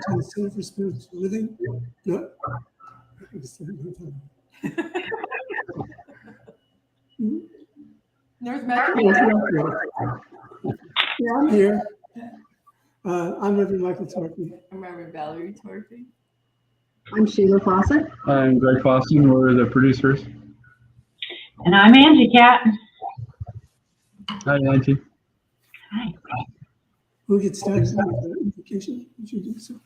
to the Center for Spiritual Living. No, I can say it one time. North Metro. Yeah, I'm here. I'm Reverend Michael Torphy. I'm Reverend Valerie Torphy. I'm Sheila Fawcett. I'm Greg Fawcett. We're the producers. And I'm Anji Kat. Hi, Angie. Hi. We'll get started with the invocation. Would you do so?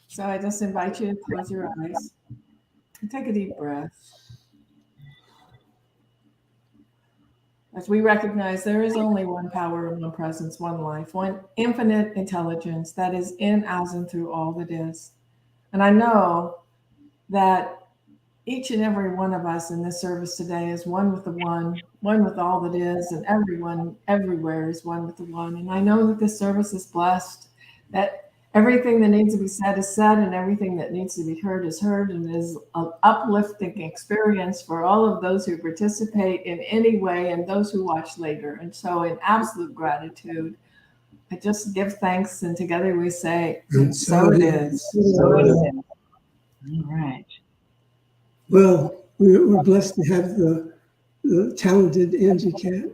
So I just invite you to close your eyes and take a deep breath. As we recognize there is only one power, one presence, one life, one infinite intelligence that is in, as, and through all that is. And I know that each and every one of us in this service today is one with the one with all that is, and everyone everywhere is one with the one. And I know that this service is blessed, that everything that needs to be said is said, and everything that needs to be heard is heard, and is an uplifting experience for all of those who participate in any way and those who watch later. And so in absolute gratitude, I just give thanks, and together we say, so it is. So it is. All right. Well, we're blessed to have the talented Anji Kat.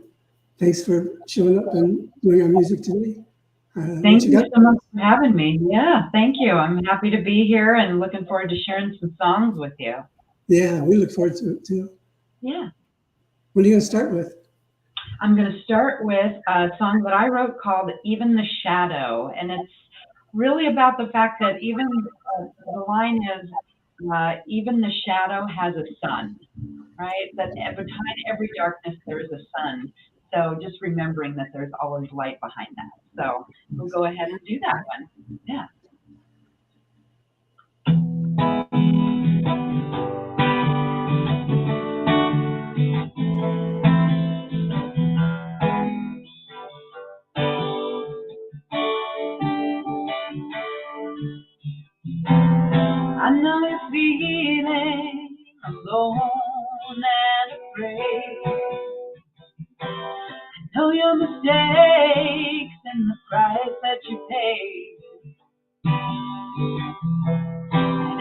Thanks for showing up and doing our music today. Thank you so much for having me. Yeah, thank you. I'm happy to be here and looking forward to sharing some songs with you. Yeah, we look forward to it too. Yeah. What are you going to start with? I'm going to start with a song that I wrote called Even the Shadow. And it's really about the fact that even the line is, even the shadow has a sun, right? That behind every darkness, there is a sun. So just remembering that there's always light behind that. So we'll go ahead and do that one. Yeah. I know you're feeling alone and afraid. I know your mistakes and the price that you paid.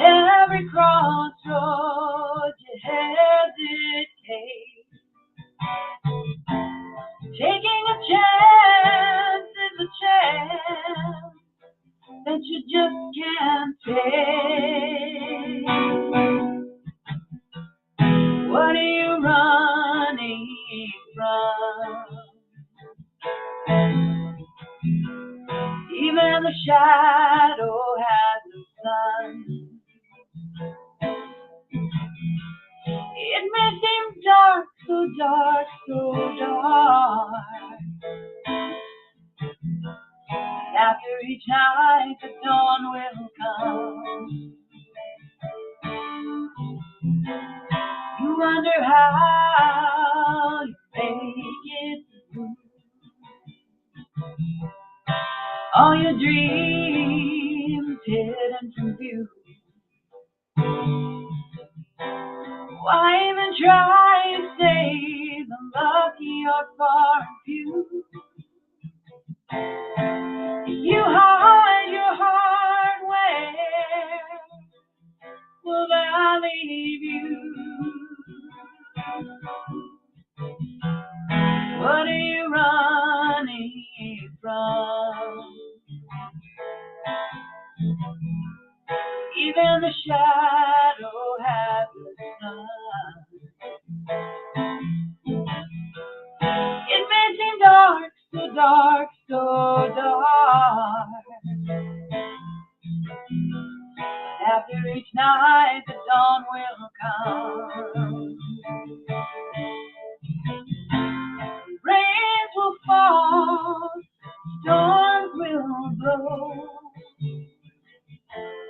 At every crossroad you hesitate. Taking a chance is a chance that you just can't take. What are you running from? Even the shadow has a sun. It may seem dark, so dark, so dark. After each night, the dawn will come. You wonder how you make it through. All your dreams hidden from view. Why even try to save the lucky or far and few? If you hide your heart, where will I leave you? What are you running from? Even the shadow has the sun. It may seem dark, so dark, so dark. After each night, the dawn will come. Rains will fall, storms will blow.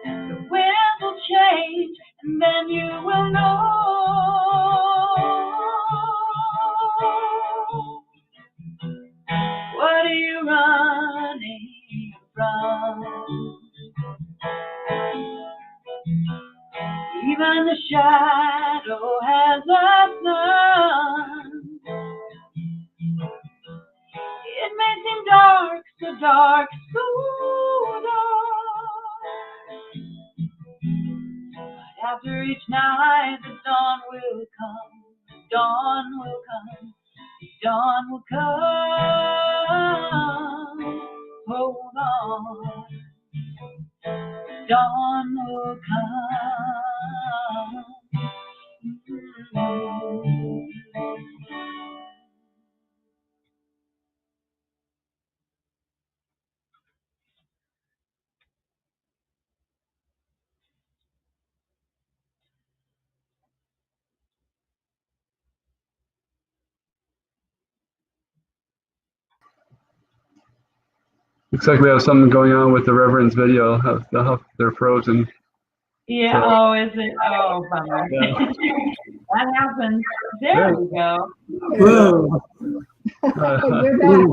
The winds will change, and then you will know. What are you running from? Even the shadow has a sun. It may seem dark, so dark, so dark. After each night, the dawn will come. The dawn will come. The dawn will come. Hold on. Dawn will come. Looks like we have something going on with the Reverends video. They're frozen. Yeah, So, oh, is it? Oh, bummer. yeah. That happens. There we go. Whoa, You're back.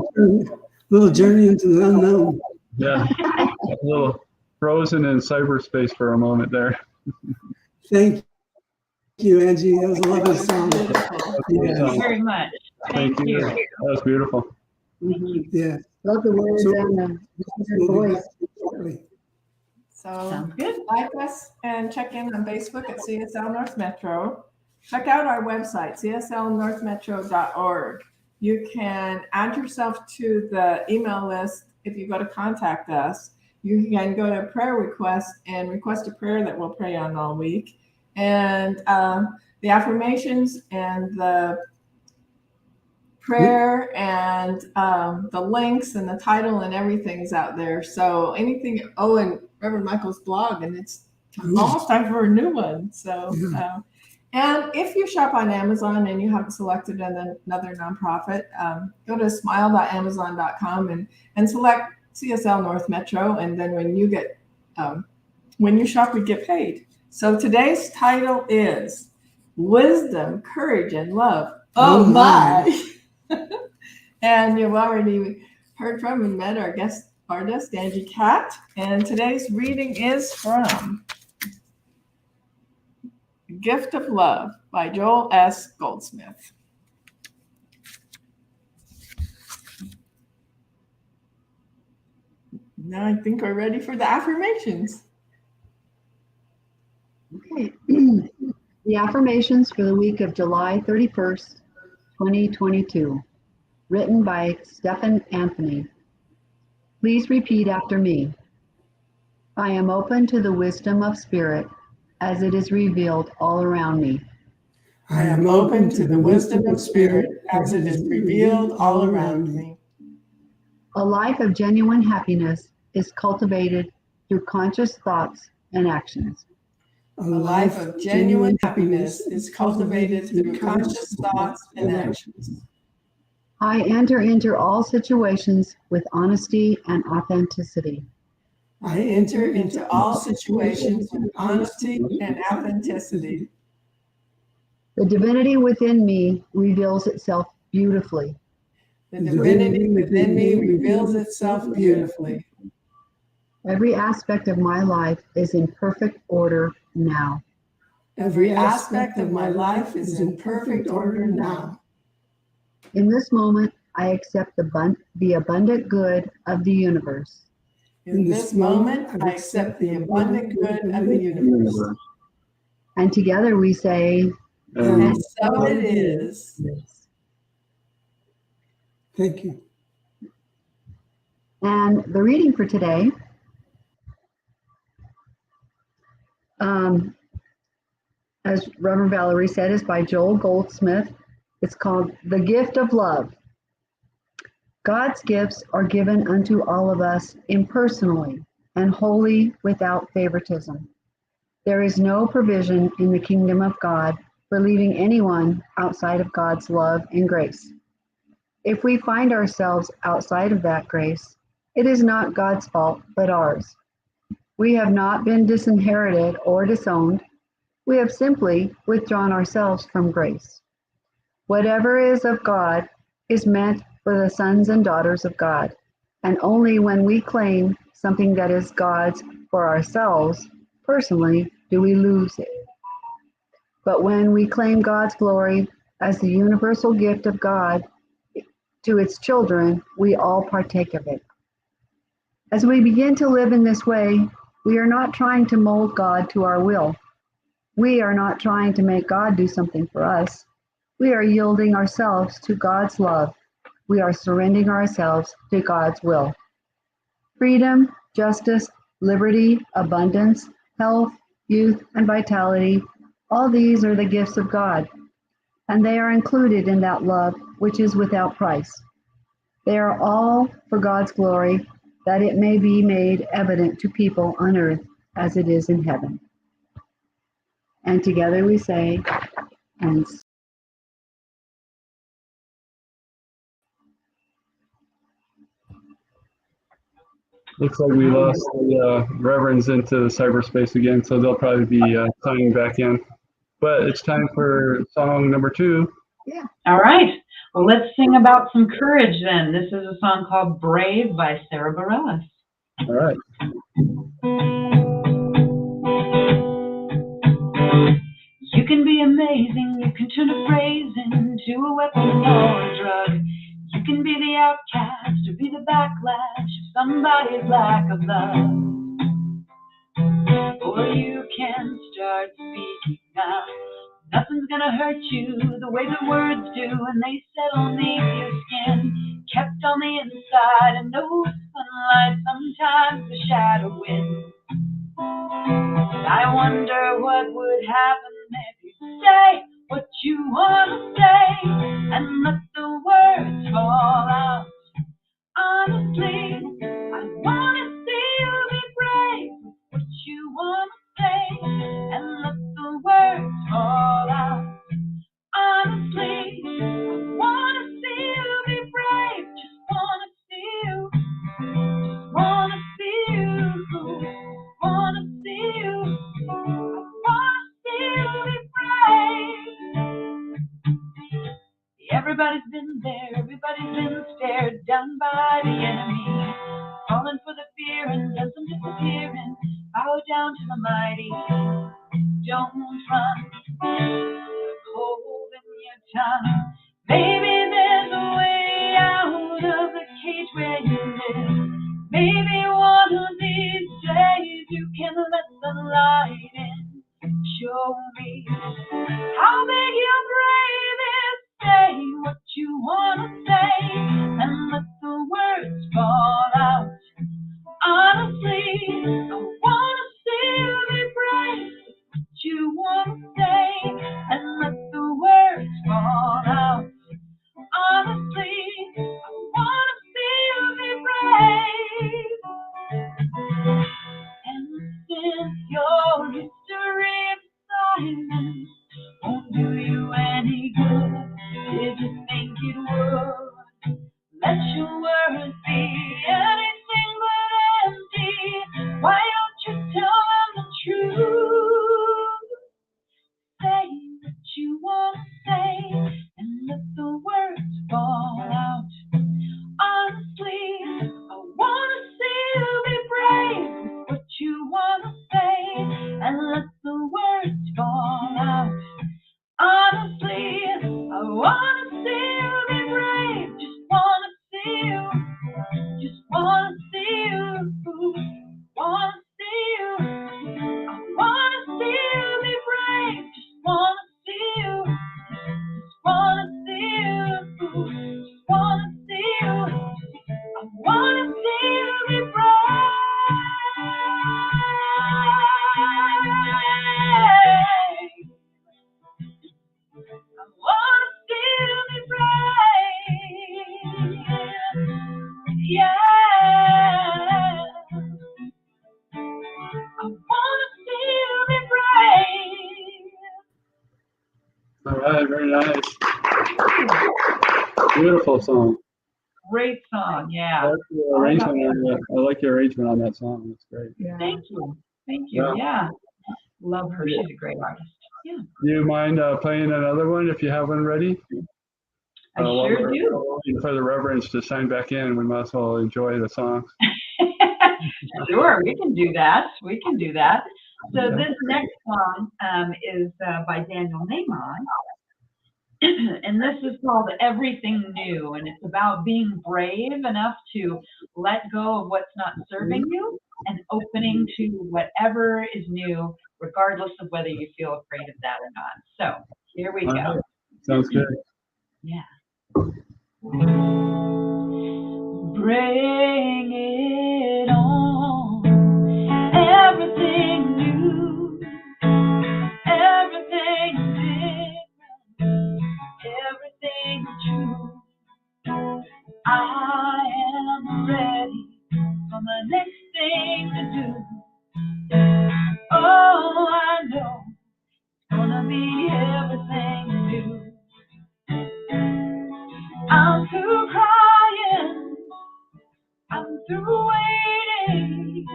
little journey into the unknown. Yeah, a little frozen in cyberspace for a moment there. Thank you, Angie. That was a lovely song. Beautiful. Thank you very much. Thank you. That was beautiful. Yeah. Love the words So- and the We'll be voice. back shortly. So Sounds good. like us and check in on Facebook at CSL North Metro. Check out our website, cslnorthmetro.org. You can add yourself to the email list if you go to contact us. You can go to prayer requests and request a prayer that we'll pray on all week. And the affirmations and the prayer and the links and the title and everything is out there. So anything, and Reverend Michael's blog, and it's almost time for a new one. So, and if you shop on Amazon and you haven't selected another nonprofit, go to smile.amazon.com and select CSL North Metro. And then when you get, when you shop, we get paid. So today's title is Wisdom, Courage, and Love. Oh my. And you've already heard from and met our guest artist, Anji Kat. And today's reading is from Gift of Love by Joel S. Goldsmith. Now I think we're ready for the affirmations. Okay. The affirmations for the week of July 31st, 2022, written by Stephan Anthony. Please repeat after me. I am open to the wisdom of spirit as it is revealed all around me. I am open to the wisdom of spirit as it is revealed all around me. A life of genuine happiness is cultivated through conscious thoughts and actions. A life of genuine happiness is cultivated through conscious thoughts and actions. I enter into all situations with honesty and authenticity. I enter into all situations with honesty and authenticity. The divinity within me reveals itself beautifully. The divinity within me reveals itself beautifully. Every aspect of my life is in perfect order now. Every aspect of my life is in perfect order now. In this moment, I accept the abundant good of the universe. In this moment, I accept the abundant good of the universe. And together we say, And so it is. Thank you. And the reading for today, as Reverend Valerie said, is by Joel Goldsmith. It's called The Gift of Love. God's gifts are given unto all of us impersonally and wholly without favoritism. There is no provision in the kingdom of God for leaving anyone outside of God's love and grace. If we find ourselves outside of that grace, it is not God's fault, but ours. We have not been disinherited or disowned. We have simply withdrawn ourselves from grace. Whatever is of God is meant for the sons and daughters of God, and only when we claim something that is God's for ourselves, personally, do we lose it. But when we claim God's glory as the universal gift of God to its children, we all partake of it. As we begin to live in this way, we are not trying to mold God to our will. We are not trying to make God do something for us. We are yielding ourselves to God's love. We are surrendering ourselves to God's will. Freedom, justice, liberty, abundance, health, youth, and vitality, all these are the gifts of God, and they are included in that love which is without price. They are all for God's glory, that it may be made evident to people on earth as it is in heaven. And together we say, and Looks like we lost the Reverends into cyberspace again, so they'll probably be signing back in. But it's time for song number 2. All right. Well, let's sing about some courage then. This is a song called Brave by Sarah Bareilles. All right. You can be amazing. You can turn a phrase into a weapon or a drug. You can be the outcast or be the backlash of somebody's lack of love. Or you can start speaking now. Nothing's gonna hurt you the way the words do, and they settle neath your skin, kept on the inside, and no sunlight, sometimes the shadow wins. I wonder what would happen if you say what you wanna say, and let the words fall out. Honestly, I wanna see you be brave with what you wanna say, and let the words fall out. Honestly, I wanna see you be brave, just wanna see you, just wanna see you, wanna see you, I wanna see you be brave. Everybody's been there, everybody's been stared down by the enemy, falling for the fear and then some disappearing, bow down to the mighty. Don't run, hold in your tongue. Maybe there's a way out of the cage where you live. Maybe one of these days you can let the light in. Show me how big your brave is. Say what you wanna say, and let the words fall out. Honestly, I wanna see you be brave. You wanna say, and let the words fall out. Honestly, I wanna see you be brave. And since your history of silence won't do you any good, if you think it would, let your words be anything but empty. Why don't you tell them the truth? Say what you want to say, and let the words fall out. Honestly, I want to see you be brave with what you want to say, and let the words fall out. Honestly, I want to see you be brave, just want to see you, just want to see you, want to see you. I want to see you be brave, just want to see you, just want to see you, just want to see you. I want to see you be brave. I want to see you be brave. Yeah. I want to see you be brave. All right, very nice. Beautiful song. Great song, I yeah. like the arrangement on that. I like the arrangement on that song. It's great. yeah. Thank you. Thank you. Yeah. Love her. She's a great artist. Yeah. Do you mind playing another one if you have one ready? I sure do. For the Reverends to sign back in, we might as well enjoy the songs. Sure, we can do that. We can do that. So this next song is by Daniel Nahman. And this is called Everything New. And it's about being brave enough to let go of what's not serving you and opening to whatever is new regardless of whether you feel afraid of that or not. So here we All go. right. Sounds good. Yeah. Bring it on. Everything new, everything different, everything true. I am ready for my next thing to do. Oh, I know it's gonna be everything new. I'm through crying, I'm through waiting,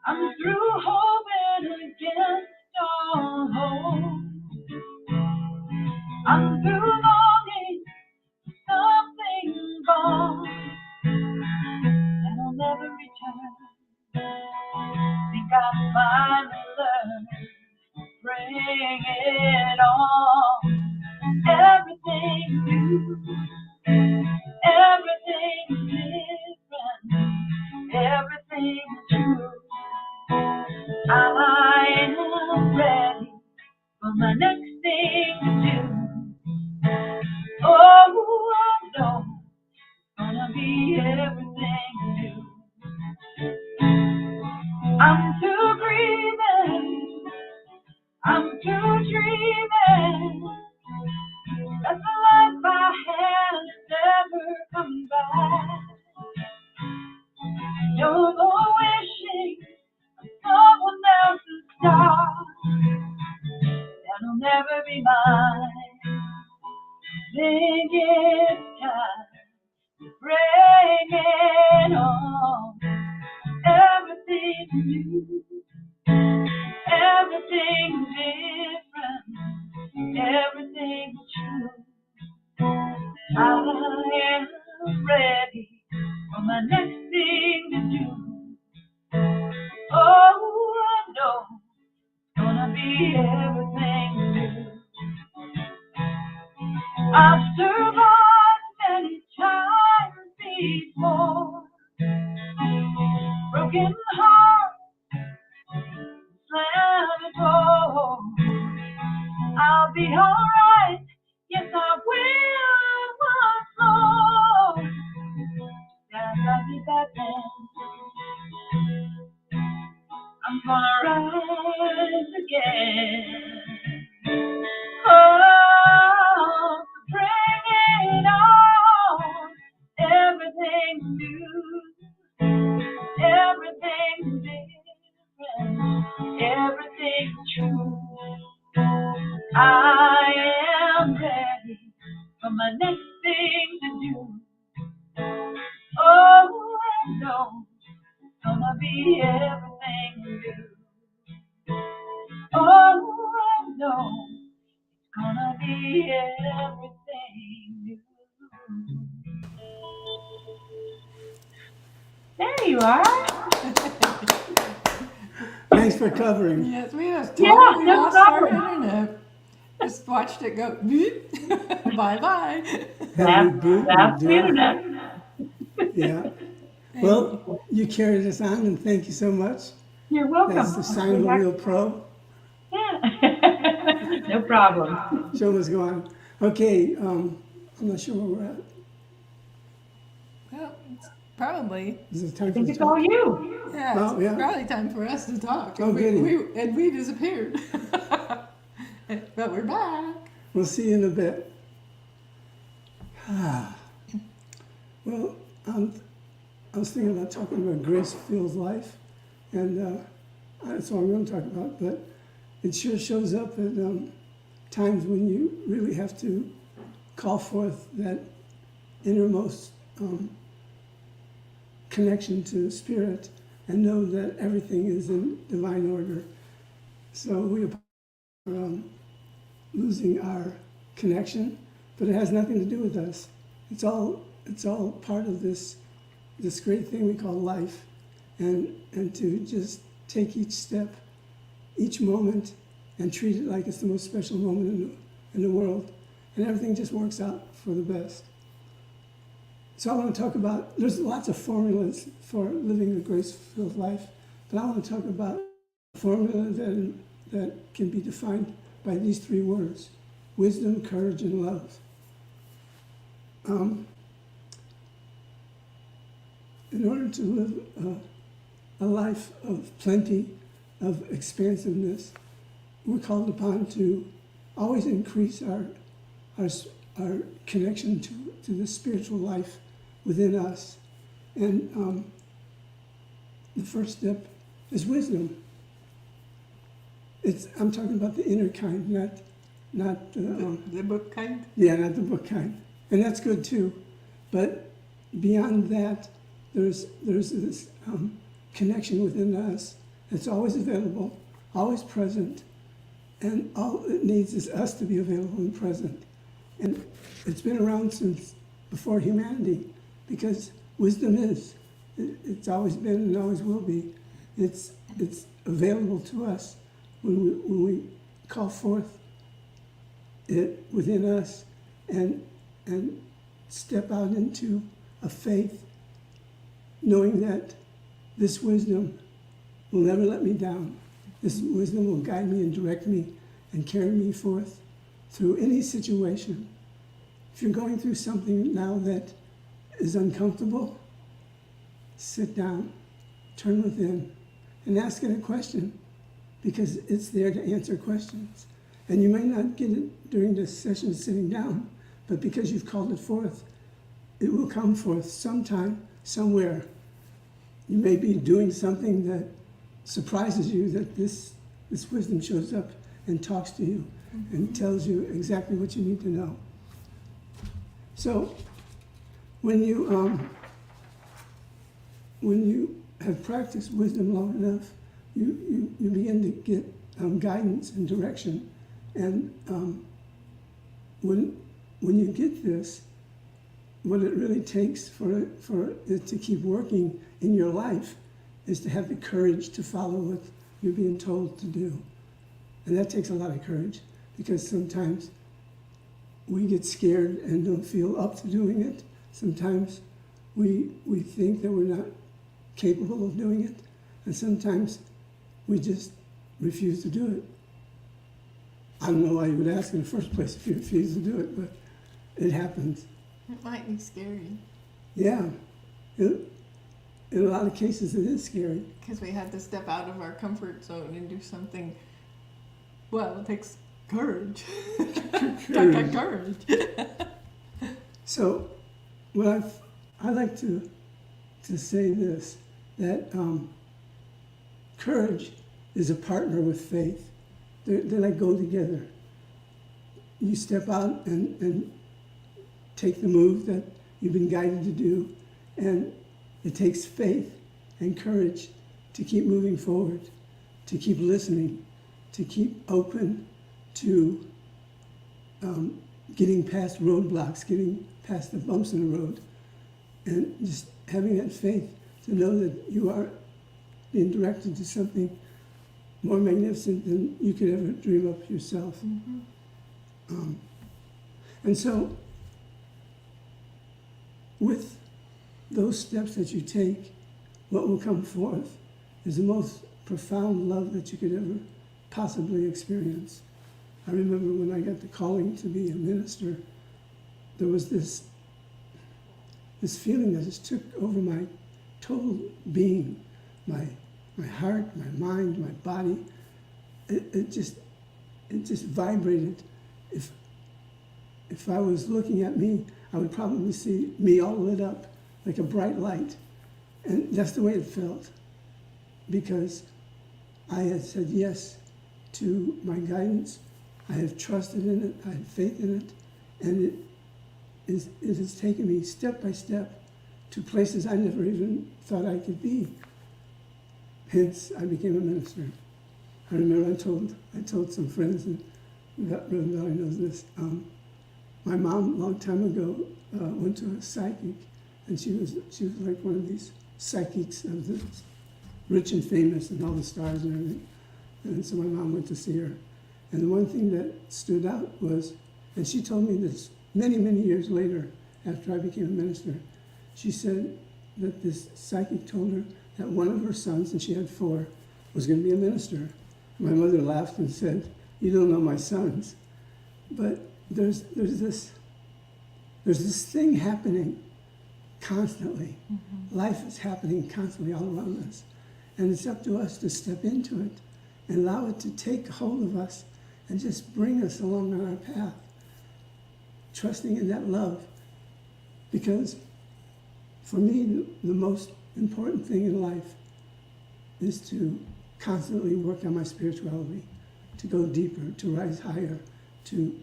I'm through hoping against all hope. I'm through longing for something gone that'll never return. Think I finally learned, bring it on. Everything new, everything different, everything true. I am ready for my next thing to do. Oh, I know it's gonna be everything new. I'm too grieving, I'm too dreaming. That's a life I had never come back. No more wishing for someone else's star that'll never be mine. Think it's time to bring it on. Everything new, everything different, everything true. I am ready for my next thing to do. Oh, I know it's gonna be everything new. I've survived many times before. Broken heart, slammed door. I'll be alright, yes I will once more. Yes, I'll be back then. I'm gonna rise again. Oh, bring it on. Everything new, everything different, everything true. I am ready for my next thing to do. Oh, I know it's gonna be everything new. Oh, I know it's gonna be everything new. There you are. Thanks for covering. Yes, we have Yeah, totally no lost our problem. internet. Just watched it go beep. Bye-bye. And we That's do. the internet. Yeah. Well, you carried us on, and thank you so much. You're welcome. That's the Sign the Wheel Pro. Yeah. No problem. Show must go on. Okay, I'm not sure where we're at. Well, it's probably, Is it time I for think the it's all talk? you. yeah, Oh, it's yeah. probably time for us to talk. Oh, And goody. we disappeared. But we're back. We'll see you in a bit. Well, I was thinking about talking about grace-filled life, and that's what I'm going to talk about, but it sure shows up at times when you really have to call forth that innermost connection to spirit and know that everything is in divine order. So we are losing our connection, but it has nothing to do with us. It's all part of this great thing we call life, and to just take each step, each moment, and treat it like it's the most special moment in the world, and everything just works out for the best. So I want to talk about, there's lots of formulas for living a grace-filled life, but I want to talk about a formula that that can be defined by these three words: wisdom, courage, and love. In order to live a life of plenty, of expansiveness, we're called upon to always increase our connection to the spiritual life within us. And the first step is wisdom. I'm talking about the inner kind, not The book kind? yeah, not the book kind, and that's good too. But beyond that, there's this connection within us that's always available, always present, and all it needs is us to be available and present. And it's been around since before humanity, because wisdom is. It's always been and always will be. It's available to us when we call forth it within us and step out into a faith, knowing that this wisdom will never let me down. This wisdom will guide me and direct me and carry me forth through any situation. If you're going through something now that is uncomfortable, sit down, turn within, and ask it a question, because it's there to answer questions. And you might not get it during the session sitting down, but because you've called it forth, it will come forth sometime, somewhere. You may be doing something that surprises you, that this wisdom shows up and talks to you and tells you exactly what you need to know. So when you have practiced wisdom long enough, you begin to get guidance and direction. And when you get this, what it really takes for it to keep working in your life is to have the courage to follow what you're being told to do. And that takes a lot of courage, because sometimes we get scared and don't feel up to doing it. Sometimes we think that we're not capable of doing it, and sometimes we just refuse to do it. I don't know why you would ask in the first place if you refuse to do it, but it happens. It might be scary. Yeah. In a lot of cases, it is scary. Because we had to step out of our comfort zone and do something. Well, it takes courage. Courage. So, what I like to say this, that courage is a partner with faith. They like go together. You step out and take the move that you've been guided to do, and it takes faith and courage to keep moving forward, to keep listening, to keep open to getting past roadblocks, getting past the bumps in the road, and just having that faith to know that you are being directed to something more magnificent than you could ever dream up yourself. Mm-hmm. And so, with those steps that you take, what will come forth is the most profound love that you could ever possibly experience. I remember when I got the calling to be a minister, there was this feeling that just took over my total being, my heart, my mind, my body. It just vibrated. If I was looking at me, I would probably see me all lit up like a bright light. And that's the way it felt, because I had said yes to my guidance. I have trusted in it, I have faith in it, and it has taken me step by step to places I never even thought I could be. Hence, I became a minister. I remember I told some friends, and Reverend Valerie knows this. My mom, a long time ago, went to a psychic, and she was like one of these psychics of the rich and famous and all the stars and everything. And so my mom went to see her. And the one thing that stood out was, and she told me this many, many years later after I became a minister, she said that this psychic told her that one of her sons, and she had 4, was going to be a minister. My mother laughed and said, "You don't know my sons." But there's this thing happening constantly. Mm-hmm. Life is happening constantly all around us. And it's up to us to step into it and allow it to take hold of us and just bring us along on our path, trusting in that love. Because for me, the most important thing in life is to constantly work on my spirituality, to go deeper, to rise higher, to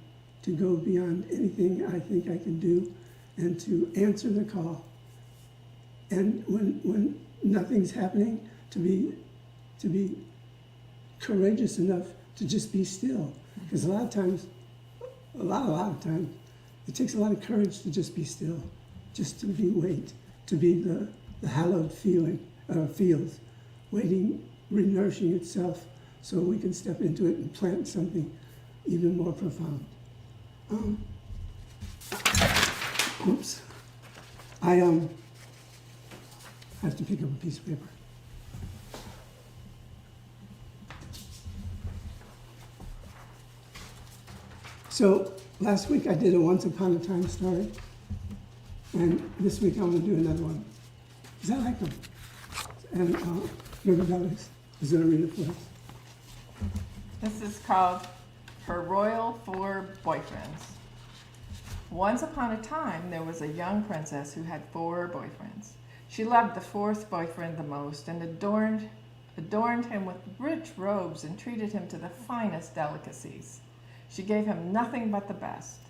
go beyond anything I think I can do, and to answer the call. And when nothing's happening, to be courageous enough to just be still. Because a lot of times, it takes a lot of courage to just be still, just to wait, to be the hallowed fields, waiting, renourishing itself so we can step into it and plant something even more profound. Oops. I have to pick up a piece of paper. So last week I did a once upon a time story, and this week I'm going to do another one. Is that like them? And Reverends is going to read it for us. This is called Her Royal Four Boyfriends. Once upon a time, there was a young princess who had 4 boyfriends. She loved the 4th boyfriend the most and adorned him with rich robes and treated him to the finest delicacies. She gave him nothing but the best.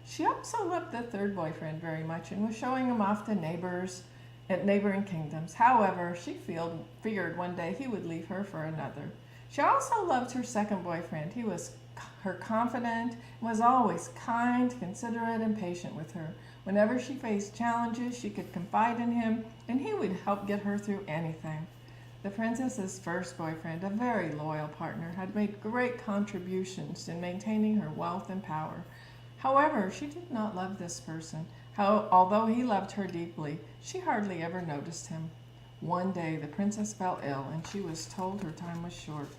She also loved the 3rd boyfriend very much and was showing him off to neighboring kingdoms. However, she figured one day he would leave her for another. She also loved her 2nd boyfriend. He was her confidant and was always kind, considerate, and patient with her. Whenever she faced challenges, she could confide in him, and he would help get her through anything. The princess's 1st boyfriend, a very loyal partner, had made great contributions in maintaining her wealth and power. However, she did not love this person. Although he loved her deeply, she hardly ever noticed him. One day, the princess fell ill, and she was told her time was short.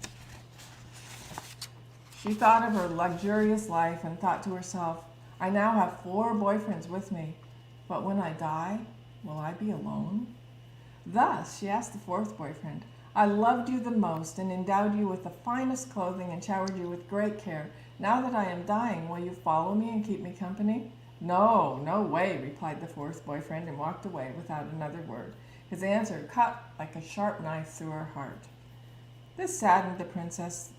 She thought of her luxurious life and thought to herself, "I now have 4 boyfriends with me, but when I die, will I be alone?" Thus, she asked the 4th boyfriend, "I loved you the most and endowed you with the finest clothing and showered you with great care. Now that I am dying, will you follow me and keep me company?" "No, no way," replied the 4th boyfriend and walked away without another word. His answer cut like a sharp knife through her heart. This saddened the princess.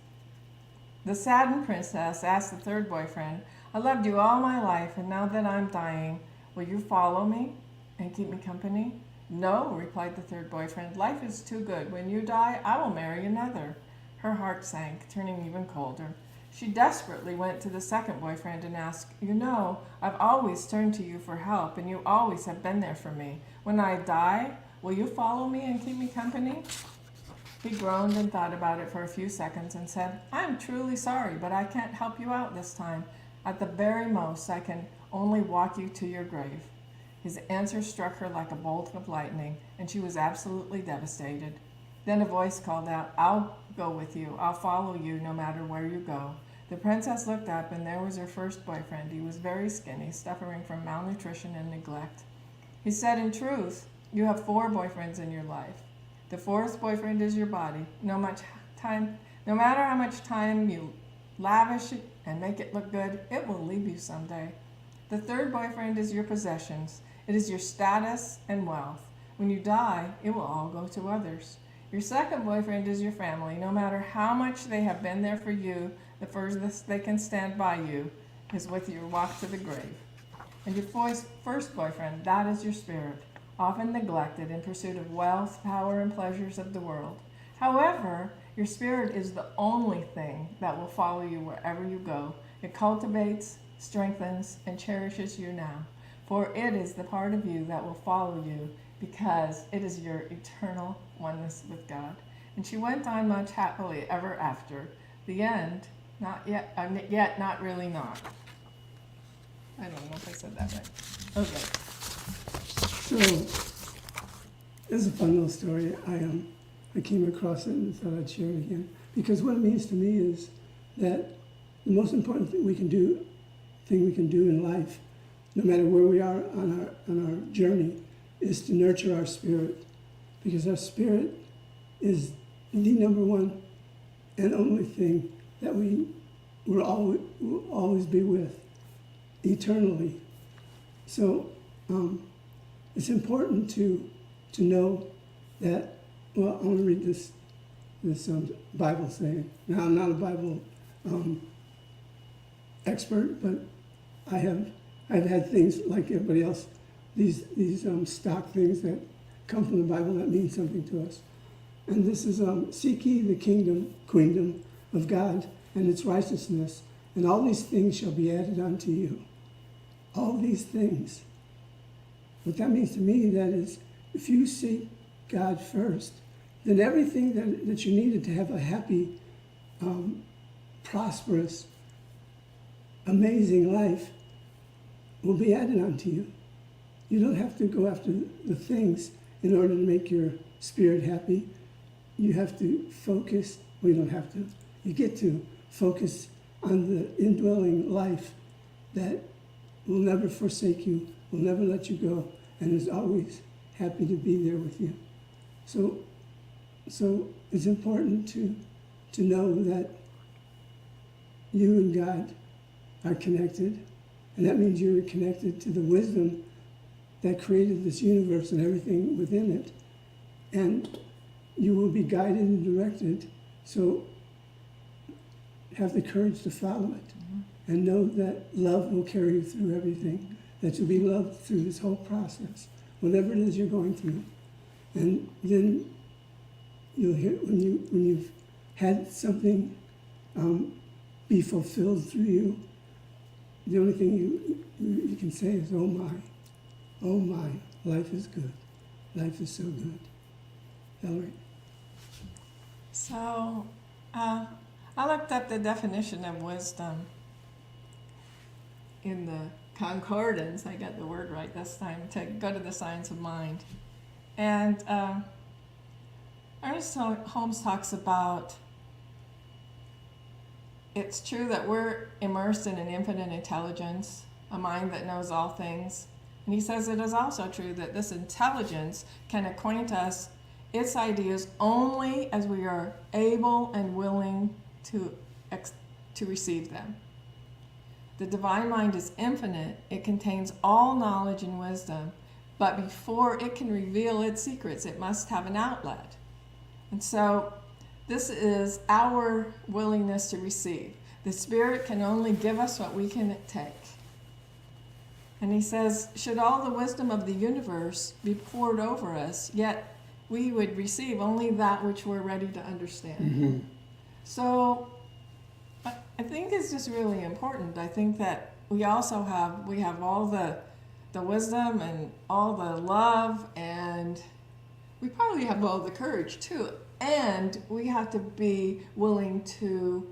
The saddened princess asked the 3rd boyfriend, "I loved you all my life, and now that I'm dying, will you follow me and keep me company?" "No," replied the 3rd boyfriend. "Life is too good. When you die, I will marry another." Her heart sank, turning even colder. She desperately went to the 2nd boyfriend and asked, "You know, I've always turned to you for help, and you always have been there for me. When I die, will you follow me and keep me company?" He groaned and thought about it for a few seconds and said, "I am truly sorry, but I can't help you out this time. At the very most, I can only walk you to your grave." His answer struck her like a bolt of lightning, and she was absolutely devastated. Then a voice called out, "I'll go with you. I'll follow you no matter where you go." The princess looked up, and there was her 1st boyfriend. He was very skinny, suffering from malnutrition and neglect. He said, "In truth, you have 4 boyfriends in your life. The 4th boyfriend is your body. No matter how much time you lavish it and make it look good, it will leave you someday. The 3rd boyfriend is your possessions. It is your status and wealth. When you die, it will all go to others. Your 2nd boyfriend is your family. No matter how much they have been there for you, the furthest they can stand by you is with your walk to the grave. And your 1st boyfriend, that is your spirit, often neglected in pursuit of wealth, power, and pleasures of the world. However, your spirit is the only thing that will follow you wherever you go. It cultivates, strengthens, and cherishes you now, for it is the part of you that will follow you because it is your eternal oneness with God." And she went on much happily ever after. The end, not yet, not really not. I don't know if I said that right. Okay. So, this is a fun little story. I came across it and thought I'd share it again. Because what it means to me is that the most important thing we can do in life, no matter where we are on our journey, is to nurture our spirit. Because our spirit is the number one and only thing that will always be with eternally. So it's important to know that. Well, I want to read this Bible saying. Now, I'm not a Bible expert, but I've had things like everybody else. These stock things that come from the Bible that mean something to us. And this is seek ye the kingdom of God and its righteousness, and all these things shall be added unto you. All these things. What that means to me, that is, if you seek God first, then everything that you needed to have a happy, prosperous, amazing life will be added unto you. You don't have to go after the things in order to make your spirit happy. You have to focus, well, you don't have to, you get to focus on the indwelling life that will never forsake you, will never let you go, and is always happy to be there with you. So it's important to know that you and God are connected, and that means you're connected to the wisdom that created this universe and everything within it, and you will be guided and directed. So have the courage to follow it, and know that love will carry you through everything, that you'll be loved through this whole process, whatever it is you're going through. And then you'll hear, when you've had something be fulfilled through you, the only thing you can say is, oh my, life is good. Life is so good. Valerie? So, I looked up the definition of wisdom in the concordance. I got the word right this time, to go to the science of mind. And Ernest Holmes talks about, it's true that we're immersed in an infinite intelligence, a mind that knows all things. And he says it is also true that this intelligence can acquaint us its ideas only as we are able and willing to receive them. The divine mind is infinite. It contains all knowledge and wisdom, but before it can reveal its secrets, it must have an outlet. And so this is our willingness to receive. The Spirit can only give us what we can take. And he says, should all the wisdom of the universe be poured over us, yet we would receive only that which we're ready to understand. Mm-hmm. So I think it's just really important. I think that we also have all the wisdom and all the love, and we probably have all the courage too. And we have to be willing to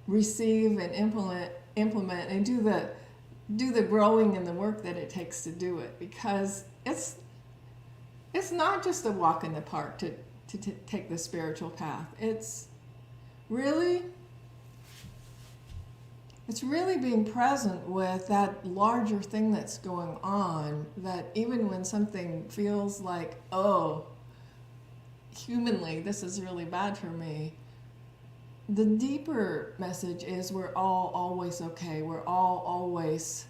receive and implement and do the growing and the work that it takes to do it, because it's not just a walk in the park to take the spiritual path. It's really being present with that larger thing that's going on, that even when something feels like, oh, humanly, this is really bad for me, the deeper message is we're all always okay. We're all always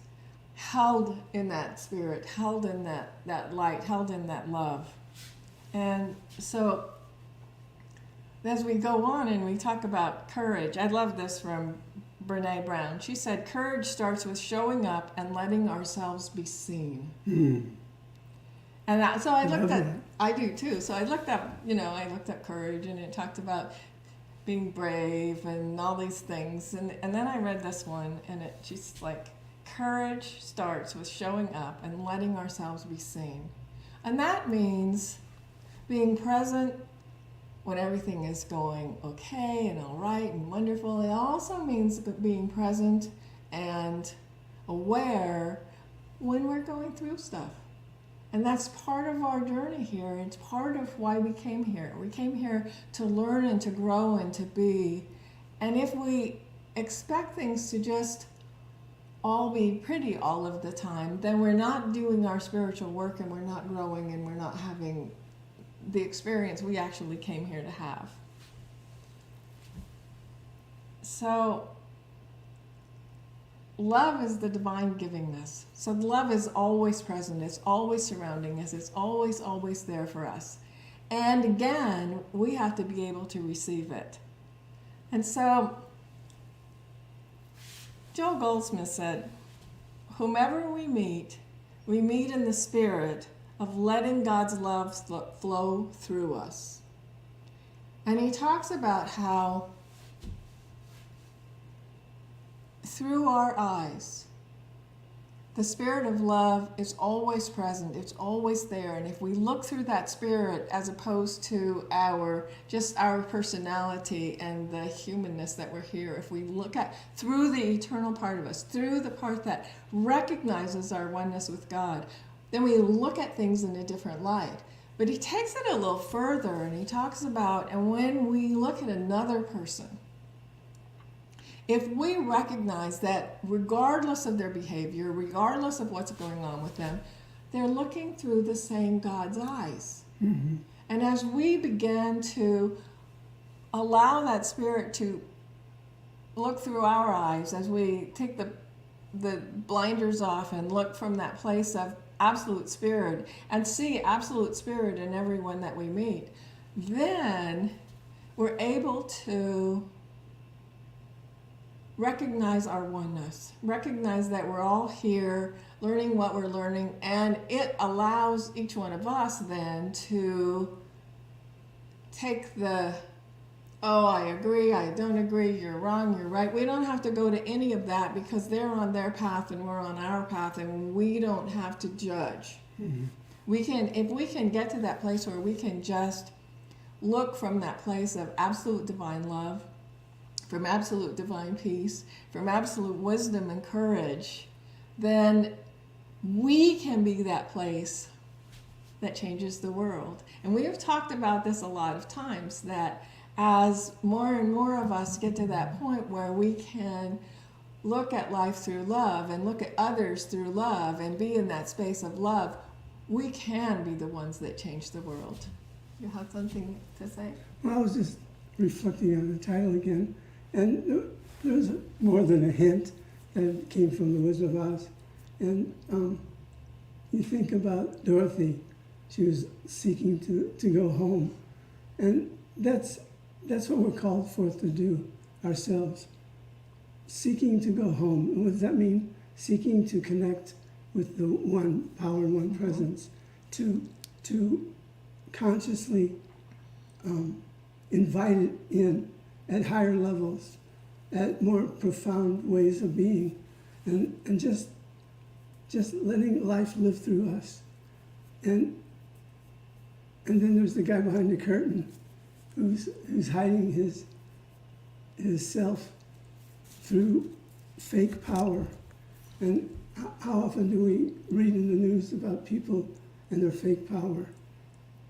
held in that spirit, held in that light, held in that love. And so as we go on and we talk about courage, I love this from Brene Brown. She said, courage starts with showing up and letting ourselves be seen. And so I looked at, I do too. So I looked up courage, and it talked about being brave and all these things. And then I read this one, and she's like, courage starts with showing up and letting ourselves be seen. And that means being present when everything is going okay and all right and wonderful. It also means being present and aware when we're going through stuff. And that's part of our journey here. It's part of why we came here. We came here to learn and to grow and to be. And if we expect things to just all be pretty all of the time, then we're not doing our spiritual work, and we're not growing, and we're not having the experience we actually came here to have. So love is the divine givingness. So love is always present. It's always surrounding us. It's always, always there for us. And again, we have to be able to receive it. And so Joel Goldsmith said, whomever we meet in the spirit of letting God's love flow through us. And he talks about how through our eyes, the spirit of love is always present. It's always there. And if we look through that spirit as opposed to our personality and the humanness that we're here, if we look at through the eternal part of us, through the part that recognizes our oneness with God, then we look at things in a different light. But he takes it a little further, and he talks about, and when we look at another person, if we recognize that regardless of their behavior, regardless of what's going on with them, they're looking through the same God's eyes. Mm-hmm. And as we begin to allow that spirit to look through our eyes, as we take the blinders off and look from that place of absolute spirit and see absolute spirit in everyone that we meet, then we're able to recognize our oneness, recognize that we're all here learning what we're learning, and it allows each one of us then to take the, oh, I agree, I don't agree, you're wrong, you're right. We don't have to go to any of that, because they're on their path and we're on our path, and we don't have to judge. Mm-hmm. If we can get to that place where we can just look from that place of absolute divine love, from absolute divine peace, from absolute wisdom and courage, then we can be that place that changes the world. And we have talked about this a lot of times, that as more and more of us get to that point where we can look at life through love and look at others through love and be in that space of love, we can be the ones that change the world. You have something to say? Well, I was just reflecting on the title again. And there was more than a hint that came from the Wizard of Oz. And you think about Dorothy. She was seeking to go home. And that's what we're called forth to do ourselves. Seeking to go home. And what does that mean? Seeking to connect with the one power and one presence. To consciously invite it in at higher levels, at more profound ways of being, and just letting life live through us. And then there's the guy behind the curtain who's hiding his self through fake power. And how often do we read in the news about people and their fake power?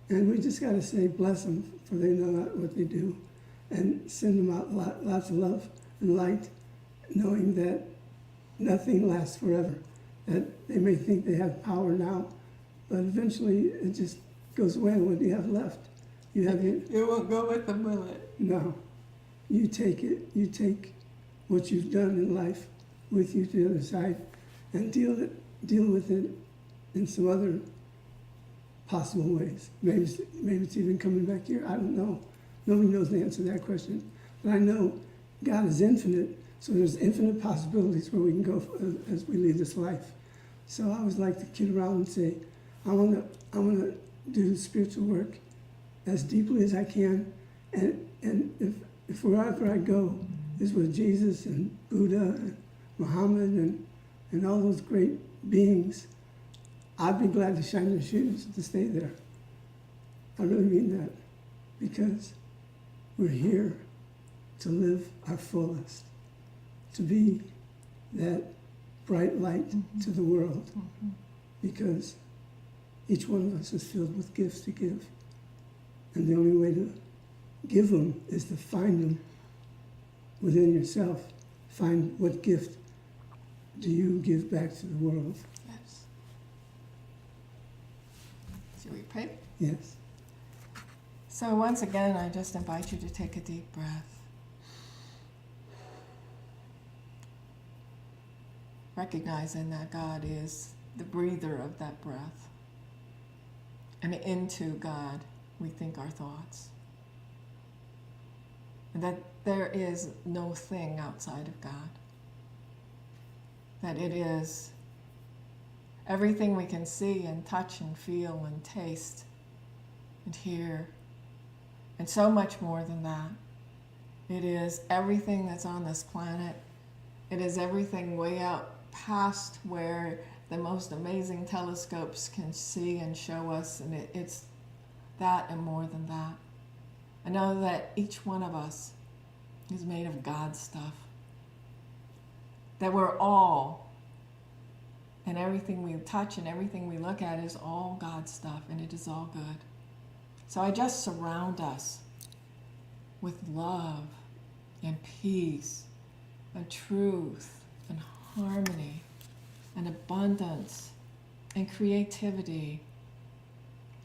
And we just got to say, bless them, for they know not what they do. And send them out lots of love and light, knowing that nothing lasts forever. That they may think they have power now, but eventually it just goes away. And what do you have left? You have it. It won't go with the bullet. No. You take it. You take what you've done in life with you to the other side, and deal with it in some other possible ways. Maybe it's even coming back here. I don't know. Nobody knows the answer to that question. But I know God is infinite, so there's infinite possibilities where we can go as we lead this life. So I always like to kid around and say, I want to do spiritual work as deeply as I can, and if wherever I go is with Jesus and Buddha and Muhammad and all those great beings, I'd be glad to shine their shoes to stay there. I really mean that, because we're here to live our fullest, to be that bright light to the world, because Each one of us is filled with gifts to give. And the only way to give them is to find them within yourself. Find what gift do you give back to the world. Yes. Should we pray? Yes. So once again, I just invite you to take a deep breath. Recognizing that God is the breather of that breath. And into God, we think our thoughts. And that there is no thing outside of God. That it is everything we can see and touch and feel and taste and hear. And so much more than that. It is everything that's on this planet. It is everything way out past where the most amazing telescopes can see and show us, and it's that and more than that. I know that each one of us is made of God's stuff. That we're all, and everything we touch and everything we look at is all God's stuff, and it is all good. So I just surround us with love and peace and truth and harmony and abundance and creativity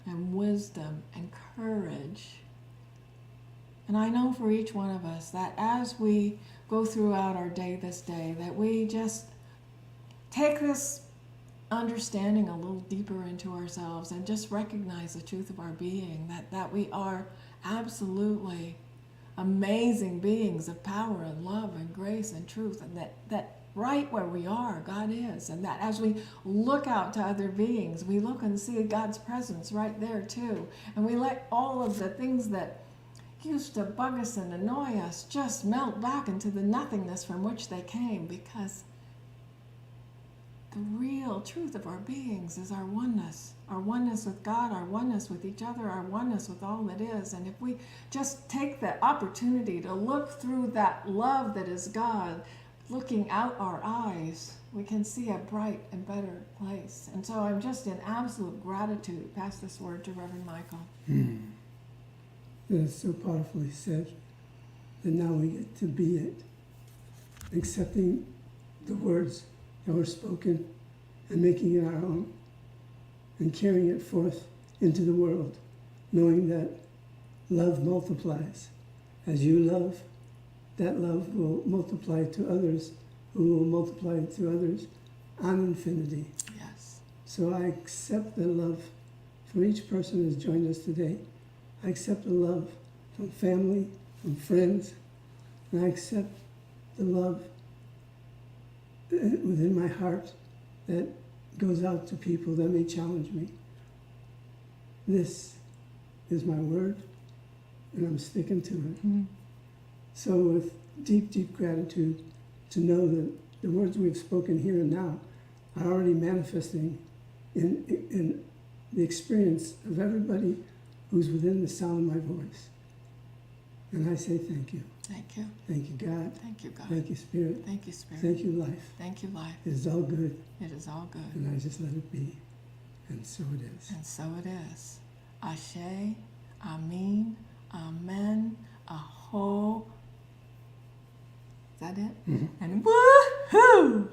and wisdom and courage. And I know for each one of us that as we go throughout our day this day, that we just take this understanding a little deeper into ourselves and just recognize the truth of our being, that we are absolutely amazing beings of power and love and grace and truth, and that right where we are, God is, and that as we look out to other beings, we look and see God's presence right there too, and we let all of the things that used to bug us and annoy us just melt back into the nothingness from which they came, because the real truth of our beings is our oneness with God, our oneness with each other, our oneness with all that is. And if we just take the opportunity to look through that love that is God, looking out our eyes, we can see a bright and better place. And so I'm just in absolute gratitude. Pass this word to Reverend Michael. That is so powerfully said, that now we get to be it, accepting the words that were spoken and making it our own and carrying it forth into the world, knowing that love multiplies. As you love, that love will multiply to others, who will multiply to others on infinity. Yes. So I accept the love from each person who's joined us today. I accept the love from family, from friends, and I accept the love within my heart that goes out to people that may challenge me. This is my word, and I'm sticking to it. Mm-hmm. So with deep, deep gratitude to know that the words we've spoken here and now are already manifesting in the experience of everybody who's within the sound of my voice. And I say thank you. Thank you. Thank you, God. Thank you, God. Thank you, Spirit. Thank you, Spirit. Thank you, life. Thank you, life. It is all good, It is all good. and I just let it be. And so it is. And so it is. Ashe, Amin, Amen, Aho. Is that it? Mm-hmm. And woohoo!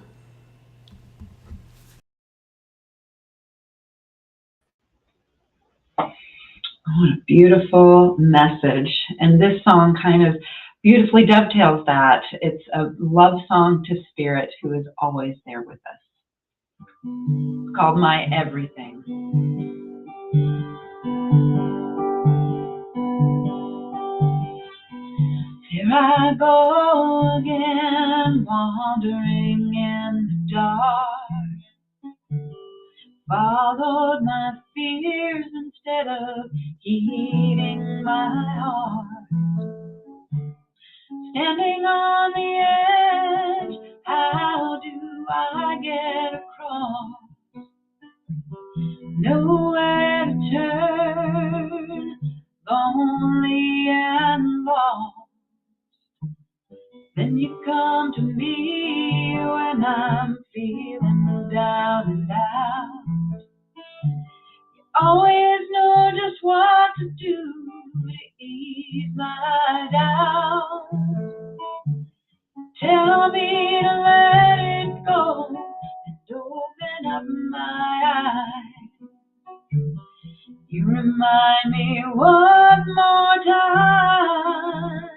What a beautiful message. And this song kind of beautifully dovetails that. It's a love song to Spirit, who is always there with us. It's called My Everything. Here I go again, wandering in the dark. Followed my fears instead of heeding my heart. Standing on the edge, how do I get across? Nowhere to turn, lonely and lost. Then you come to me when I'm feeling down and out. always know just what to do to ease my doubts. Tell me to let it go and open up my eyes. You remind me one more time.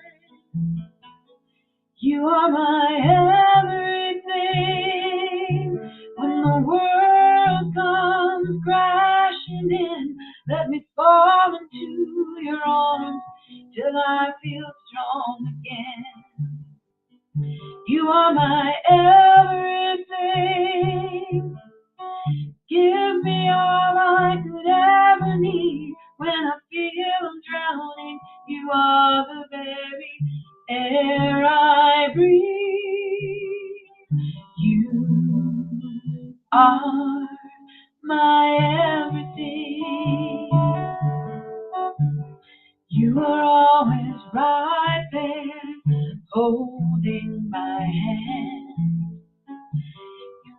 You are my everything. When the world comes crashing in, let me fall into your arms till I feel strong again. You are my everything. Give me all I could ever need. When I feel I'm drowning, you are the very air I breathe. You are my everything. You are always right there, holding my hand.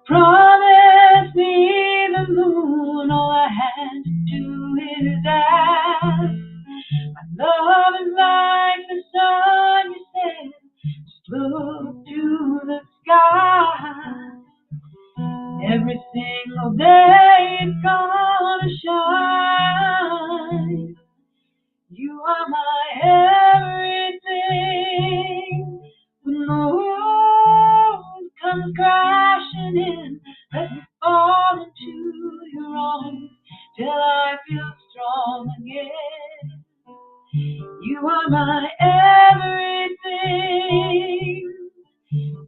Promise me the moon, all I had to do is ask. My love is like the sun, you said, just look to the sky. Every single day it's gonna shine. You are my everything. When the world comes crashing in, let me fall into your arms till I feel strong again. You are my everything.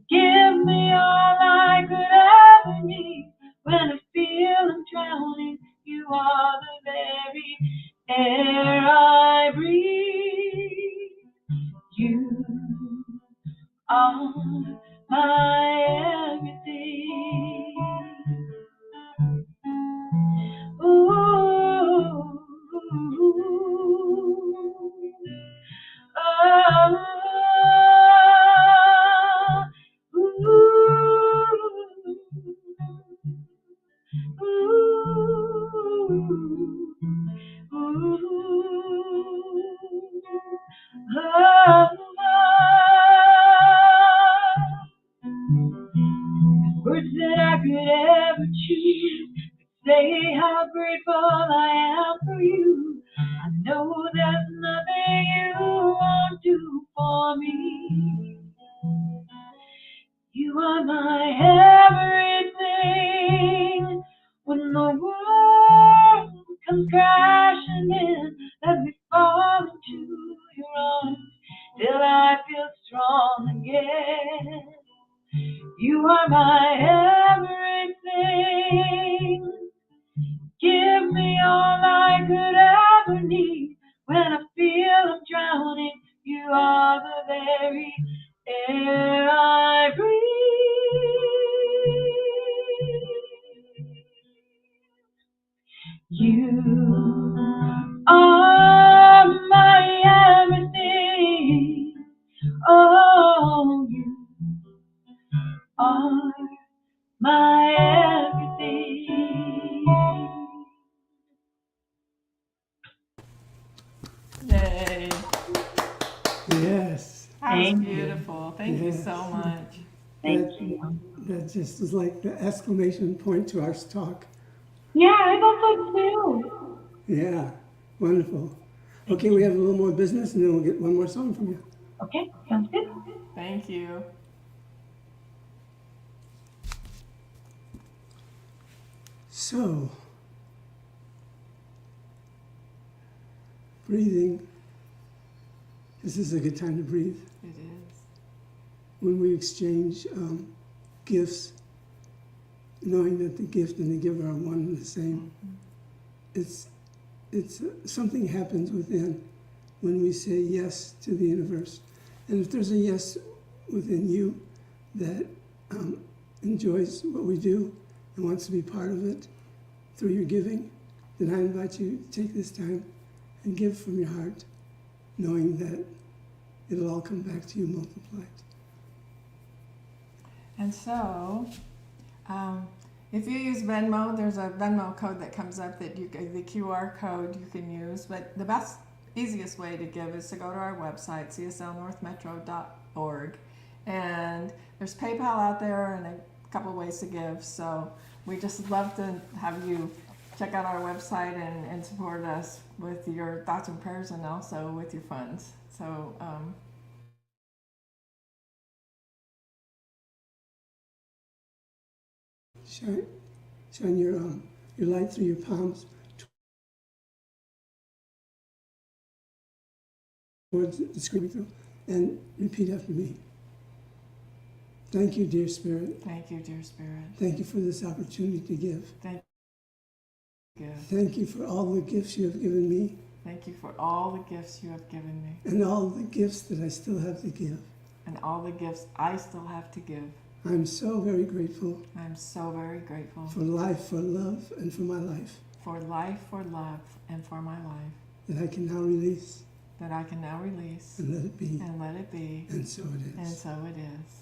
Give me all I could ever need. When I feel I'm drowning, you are the very air I breathe. You are my everything. Ooh, oh, words that I could ever choose to say how grateful I am for you. I know there's nothing you won't do for me. You are my everything. When the world comes crashing in, let me fall into your arms till I feel strong again. You are my everything. Give me all I could ever need. When I feel I'm drowning, you are the very air I breathe. You are my everything. Oh, you are my everything. Yay. Yes. That was Thank you. beautiful. Thank you Yes. so much. Thank you. That just is like the exclamation point to our talk. Yeah, I thought so too. Yeah, wonderful. Okay, we have a little more business and then we'll get one more song from you. Okay, sounds good. Thank you. So, breathing. This is a good time to breathe. It is. When we exchange gifts, knowing that the gift and the giver are one and the same, it's something happens within when we say yes to the universe. And if there's a yes within you that enjoys what we do and wants to be part of it through your giving, then I invite you to take this time and give from your heart, knowing that it'll all come back to you multiplied. And so, If you use Venmo, there's a Venmo code that comes up that the QR code you can use. But the easiest way to give is to go to our website, cslnorthmetro.org. And there's PayPal out there and a couple ways to give. So we just love to have you check out our website and support us with your thoughts and prayers and also with your funds. So shine your light through your palms towards the screen through, and repeat after me. Thank you, dear Spirit. thank you, dear Spirit. Thank you for this opportunity to give. Thank you. Thank you for all the gifts you have given me Thank you for all the gifts you have given me and all the gifts that I still have to give. and all the gifts I still have to give. I'm so very grateful I'm so very grateful for life, for love, and for my life for life, for love, and for my life that I can now release that I can now release and let it be. and let it be. And so it And is. so it is.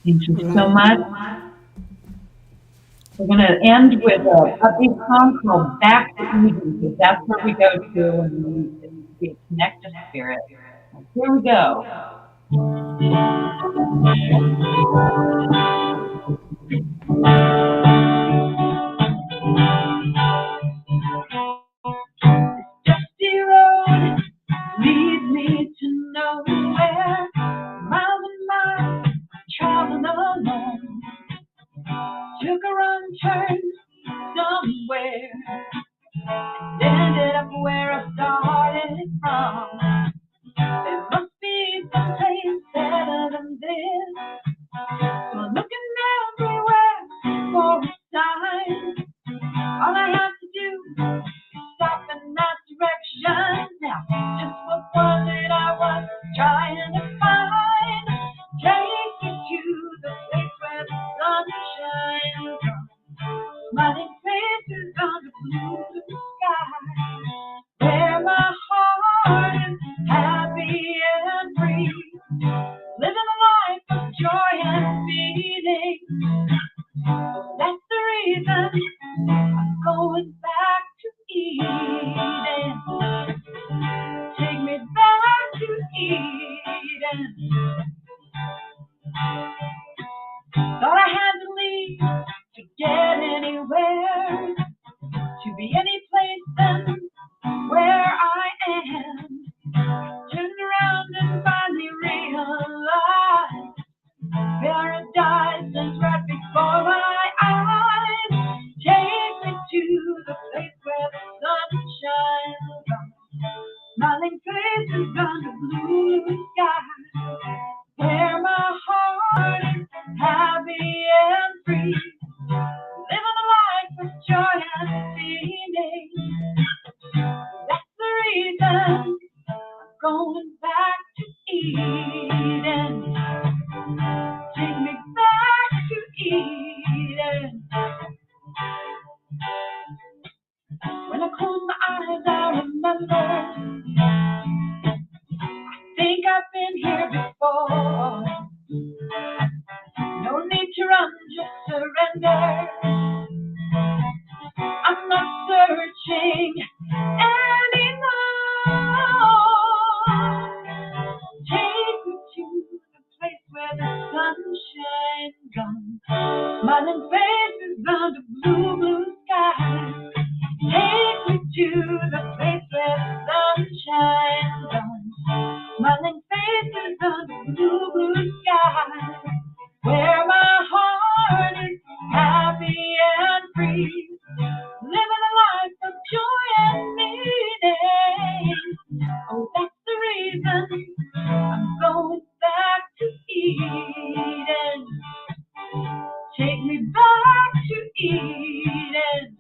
Thank you so much. We're going to end with a upbeat song called Back to Eden, because that's where we go to when we connect to spirit. Here we go. Dusty road leads me to nowhere. Miles and miles traveling alone. Took a wrong turn somewhere and ended up where I started from. There must be some place better than this. So I'm looking everywhere for a sign. All I have to do is stop in that direction. Now, just what was it I was trying to find? Take me to the place where the sun shines. Smiling faces on the blue sky, where my heart is happy and free, living a life of joy and meaning. That's the reason I'm going back to Eden. Take me back to Eden. Thought I had to leave to get anywhere, to be any place than where I am. Turned around and finally realized paradise is right before my eyes. Take me to the place where the sun shines on smiling faces under blue skies, where my heart is happy and free, living a life of joy and meaning. That's the reason I'm going back to Eden. Take me back to Eden. When I close my eyes, I remember, I think I've been here before. No need to run, just surrender. I'm not searching anymore. Take me to the place where the sun shines on smiling faces under blue, blue skies. Take me to the place where the sun shines on smiling faces under blue, blue skies, where my heart is happy and free, living a life of joy and meaning. Oh, that's the reason I'm going back to Eden. Take me back to Eden.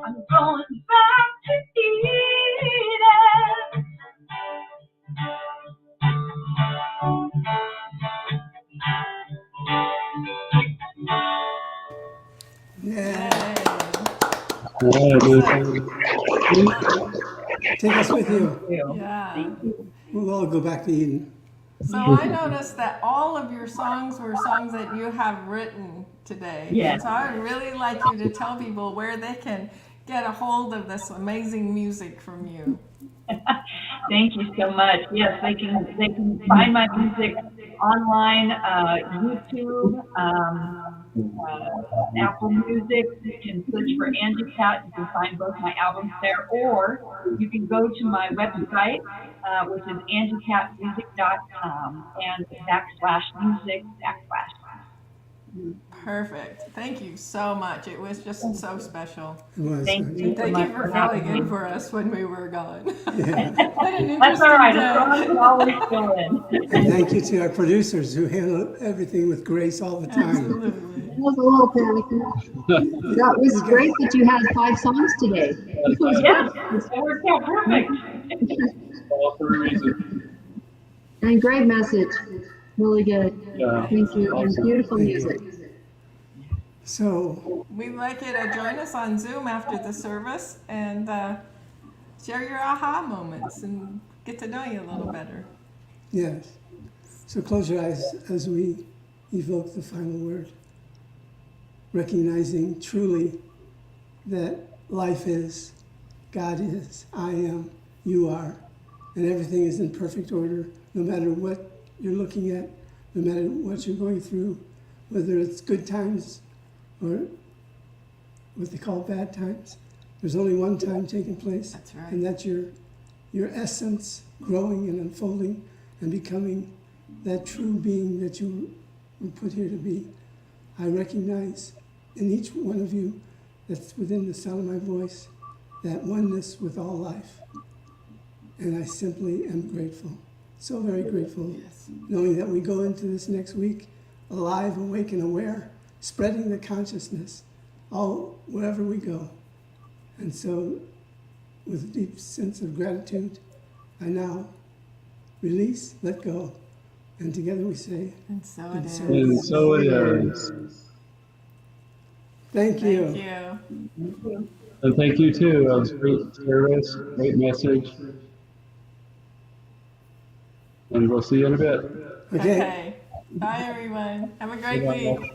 I'm going back to Eden. Yeah. Yeah, Take us with you. Yeah. We'll all go back to Eden. So I noticed that all of your songs were songs that you have written today. Yes. So I would really like you to tell people where they can get a hold of this amazing music from you. Thank you so much. Yes, they can find my music online, YouTube, Apple Music. You can search for Anji Kat. You can find both my albums there, or you can go to my website, which is anjikatmusic.com and /music/. Perfect. Thank you so much. It was just so special. It was. Thank you so Thank much you for for filling having in me. for us when we were gone. Yeah. What an That's all right. interesting As long as day. you always fill in. And thank you to our producers who handle everything with grace all the time. Absolutely. That was a little panicky. That was great that you had 5 songs today. Yes, it worked out perfect. All for a reason. And great message. Really good. Yeah. Thank you. And beautiful Thank you. music. So, We'd like you to join us on Zoom after the service and share your aha moments and get to know you a little better. yes. So close your eyes as we evoke the final word, recognizing truly that life is, God is, I am, you are, and everything is in perfect order, no matter what you're looking at, no matter what you're going through, whether it's good times or what they call bad times. There's only one time taking place. That's right. And that's your essence growing and unfolding and becoming that true being that you were put here to be. I recognize in each one of you that's within the sound of my voice that oneness with all life. And I simply am grateful, so very grateful, Yes. knowing that we go into this next week alive, awake, and aware, spreading the consciousness all wherever we go. And so, with a deep sense of gratitude, I now release, let go, and together we say, And so it And is. so And so it is. thank you. Thank you. And thank you too. That was great service, great message. And we'll see you in a bit. Okay. Okay. Bye, everyone. Have a great Bye-bye. week.